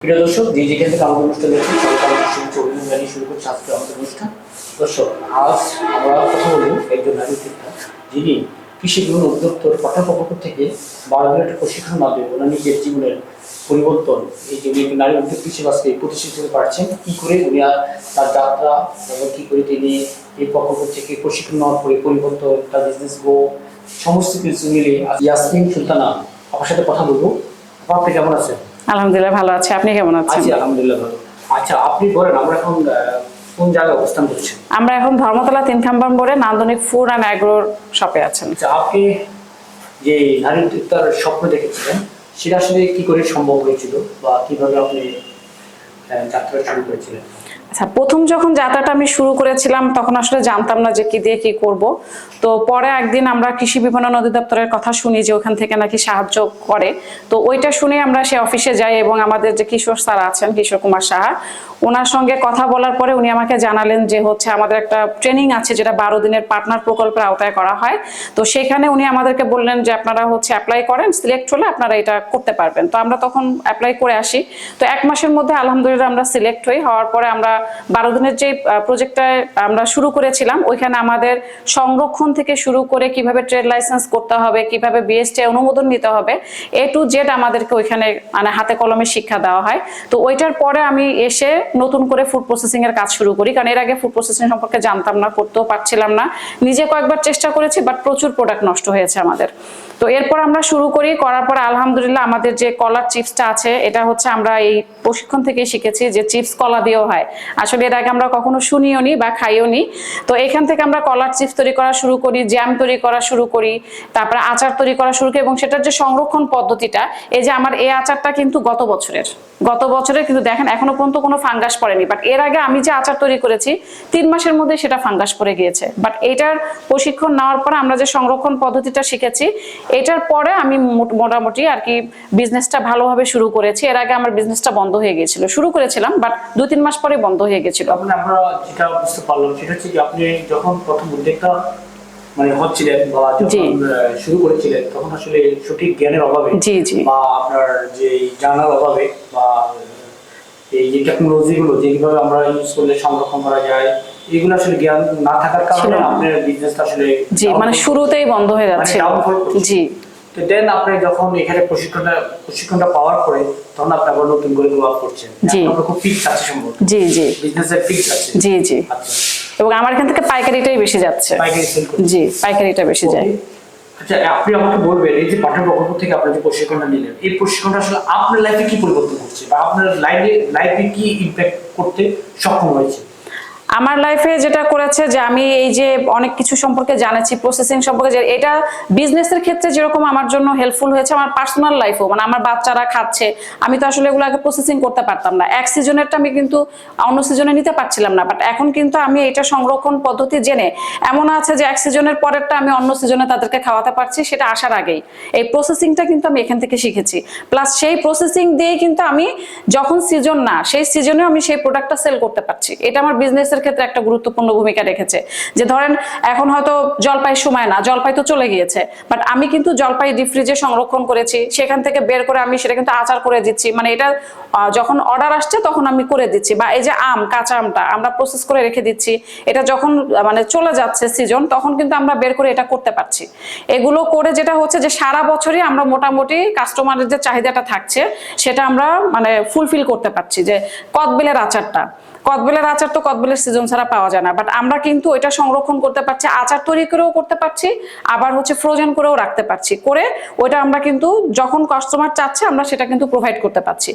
প্রিয় দর্শক, যে যেখান থেকে আমাদের অনুষ্ঠান দেখছেন সরকার অভিযান জানিয়ে শুরু করছে আজকে আমাদের অনুষ্ঠান। দর্শক, আজ আমরা কথা বলব একজন নারী উদ্যোক্তা যিনি কৃষি বিপণন অধিদপ্তর পাঠা প্রকল্প থেকে 12 দিনের একটা প্রশিক্ষণ মাধ্যমে ওনার নিজের জীবনের পরিবর্তন, এই যে উনি নারী উদ্যোক্তা হিসেবে আজকে প্রতিষ্ঠিত হতে পারছেন। কি করে উনি তার যাত্রা এবং কি করে তিনি এই প্রকল্প থেকে প্রশিক্ষণ নেওয়ার পরে পরিবর্তন, তার বিজনেস গো সমস্ত কিছু মিলে ইয়াসমিন সুলতানা আপনার সাথে কথা বলবো। আপনি কেমন আছেন? আলহামদুলিল্লাহ ভালো আছি, আপনি কেমন আছেন? আছি আলহামদুলিল্লাহ ভালো। আচ্ছা, আপনি বলেন আমরা এখন কোন জায়গায় অবস্থান করছি? আমরা এখন ধর্মতলা 3 নম্বর মোড়ে নান্দনিক ফুড অ্যান্ড অ্যাগ্রোর শপে আছেন। আচ্ছা, আপনি যে নারী উদ্যোক্তার স্বপ্ন দেখেছিলেন সেটা আসলে কি করে সম্ভব হয়েছিল বা কিভাবে আপনি যাত্রা শুরু করেছিলেন? আচ্ছা, প্রথম যখন যাত্রাটা আমি শুরু করেছিলাম তখন আসলে জানতাম না যে কি দিয়ে কি করব। তো পরে একদিন আমরা কৃষি বিপণন অধিদপ্তরের কথা শুনি যে ওখান থেকে নাকি সাহায্য করে। তো ওইটা শুনে আমরা সে অফিসে যাই এবং আমাদের যে কিশোর স্যার আছেন, কিশোর কুমার সাহা, ওনার সঙ্গে কথা বলার পরে উনি আমাকে জানালেন যে হচ্ছে আমাদের একটা ট্রেনিং আছে যেটা 12 দিনের পার্টনার প্রকল্পের আওতায় করা হয়। তো সেখানে উনি আমাদেরকে বললেন যে আপনারা হচ্ছে অ্যাপ্লাই করেন, সিলেক্ট হলে আপনারা এটা করতে পারবেন। তো আমরা তখন অ্যাপ্লাই করে আসি। তো 1 মাসের মধ্যে আলহামদুলিল্লাহ আমরা সিলেক্ট হই। হওয়ার পরে আমরা 12 দিনের যে প্রজেক্টটা আমরা শুরু করেছিলাম ওইখানে আমাদের সংরক্ষণ থেকে শুরু করে কিভাবে ট্রেড লাইসেন্স করতে হবে, কিভাবে বিএসটি অনুমোদন নিতে হবে, A to Z আমাদেরকে ওইখানে মানে হাতে কলমে শিক্ষা দেওয়া হয়। তো ওইটার পরে আমি এসে নতুন করে ফুড প্রসেসিং এর কাজ শুরু করি, কারণ এর আগে ফুড প্রসেসিং সম্পর্কে জানতাম না, করতেও পারছিলাম না। নিজে কয়েকবার চেষ্টা করেছি, বাট প্রচুর প্রোডাক্ট নষ্ট হয়েছে আমাদের। তো এরপর আমরা শুরু করি, করার পর আলহামদুলিল্লাহ আমাদের যে কলার চিপসটা আছে এটা হচ্ছে আমরা এই প্রশিক্ষণ থেকেই শিখেছি যে চিপস কলা দিয়েও হয়। আসলে এর আগে আমরা কখনো শুনিও নি বা খাইও নি। তো এখান থেকে আমরা কলার চিপস তৈরি করা শুরু করি, জ্যাম তৈরি করা শুরু করি, তারপরে আচার তৈরি করা শুরু করি। এবং সেটার যে সংরক্ষণ পদ্ধতিটা, এই যে আমার এই আচারটা কিন্তু গত বছরের কিন্তু দেখেন এখনো পর্যন্ত কোনো ফাঙ্গাস পড়েনি। বাট এর আগে আমি যে আচার তৈরি করেছি 3 মাসের মধ্যে সেটা ফাঙ্গাস পড়ে গিয়েছে। বাট এটার প্রশিক্ষণ নেওয়ার পরে আমরা যে সংরক্ষণ পদ্ধতিটা শিখেছি, এটার পরে আমি মোটামুটি আর কি বিজনেসটা ভালোভাবে শুরু করেছি। এর আগে আমার বিজনেসটা বন্ধ হয়ে গিয়েছিল, শুরু করেছিলাম বাট 2-3 মাস পরে বন্ধ হয়ে গেছিল। আমরা যেটা বুঝতে পারলাম সেটা হচ্ছে যে আপনি যখন প্রথম উদ্যোক্তা মানে হচ্ছিলেন বা যখন শুরু করেছিলেন তখন আসলে সঠিক জ্ঞানের অভাবে বা আপনার যে জানার অভাবে বা এই যে টেকনোলজি গুলো যেভাবে আমরা ইউজ করলে সংরক্ষণ করা যায় এগুলো আসলে জ্ঞান না থাকার কারণে আপনার বিজনেসটা আসলে মানে শুরুতেই বন্ধ হয়ে যাচ্ছে। জি। তো দেন আপনি যখন এখানে প্রশিক্ষণটা পাওয়ার পরে তখন আপনি আবার নতুন করে গ্রো আপ করছেন। আপনার খুব পিক আছে সম্ভবত। জি জি, বিজনেসের পিক আছে। জি জি। আচ্ছা, এবং আমার এখান থেকে পাইকারিটাই বেশি যাচ্ছে। পাইকারি সেল করতে? জি, পাইকারিটা বেশি যায়। আচ্ছা, আপনি আমাকে বলবেন এই যে পাঠ্য প্রকল্প থেকে আপনি যে প্রশিক্ষণটা নিলেন, এই প্রশিক্ষণটা আসলে আপনার লাইফে কি পরিবর্তন করছে বা আপনার লাইফে কি ইমপ্যাক্ট করতে সক্ষম হয়েছে? আমার লাইফে যেটা করেছে যে আমি এই যে অনেক কিছু সম্পর্কে জানেছি, প্রসেসিং সম্পর্কে, যে এটা বিজনেসের ক্ষেত্রে যেরকম আমার জন্য হেল্পফুল হয়েছে, আমার পার্সোনাল লাইফেও মানে আমার বাচ্চারা খাচ্ছে, আমি তো আসলে এগুলো আগে প্রসেসিং করতে পারতাম না। এক সিজনেরটা আমি কিন্তু অন্য সিজনে নিতে পারছিলাম না, বাট এখন কিন্তু আমি এটা সংরক্ষণ পদ্ধতি জেনে এমন আছে যে এক সিজনের পরেরটা আমি অন্য সিজনে তাদেরকে খাওয়াতে পারছি, সেটা আসার আগেই। এই প্রসেসিংটা কিন্তু আমি এখান থেকে শিখেছি। প্লাস সেই প্রসেসিং দিয়েই কিন্তু আমি যখন সিজন না সেই সিজনেও আমি সেই প্রোডাক্টটা সেল করতে পারছি। এটা আমার বিজনেসের ক্ষেত্রে একটা গুরুত্বপূর্ণ ভূমিকা রেখেছে। যে ধরেন এখন হয়তো জলপাই সময় না, জলপাই তো চলে গিয়েছে, বাট আমি কিন্তু জলপাই ডিপ ফ্রিজে সংরক্ষণ করেছি, সেখান থেকে বের করে আমি সেটা কিন্তু আচার করে দিচ্ছি। মানে এটা যখন অর্ডার আসছে তখন আমি করে দিচ্ছি। বা এই যে কাঁচা আমটা আমরা প্রসেস করে রেখে দিচ্ছি, এটা যখন মানে চলে যাচ্ছে সিজন তখন কিন্তু আমরা বের করে এটা করতে পারছি। এগুলো করে যেটা হচ্ছে যে সারা বছরই আমরা মোটামুটি কাস্টমারের যে চাহিদাটা থাকছে সেটা আমরা মানে ফুলফিল করতে পারছি। যে কদবেলের আচার তো কদবেলের সিজন ছাড়া পাওয়া যায় না, বাট আমরা কিন্তু এটা সংরক্ষণ করতে পারছি, আচার তৈরি করেও করতে পারছি, আবার হচ্ছে ফ্রোজেন করেও রাখতে পারছি। করে ওইটা আমরা কিন্তু যখন কাস্টমার চাচ্ছে আমরা সেটা কিন্তু প্রোভাইড করতে পারছি।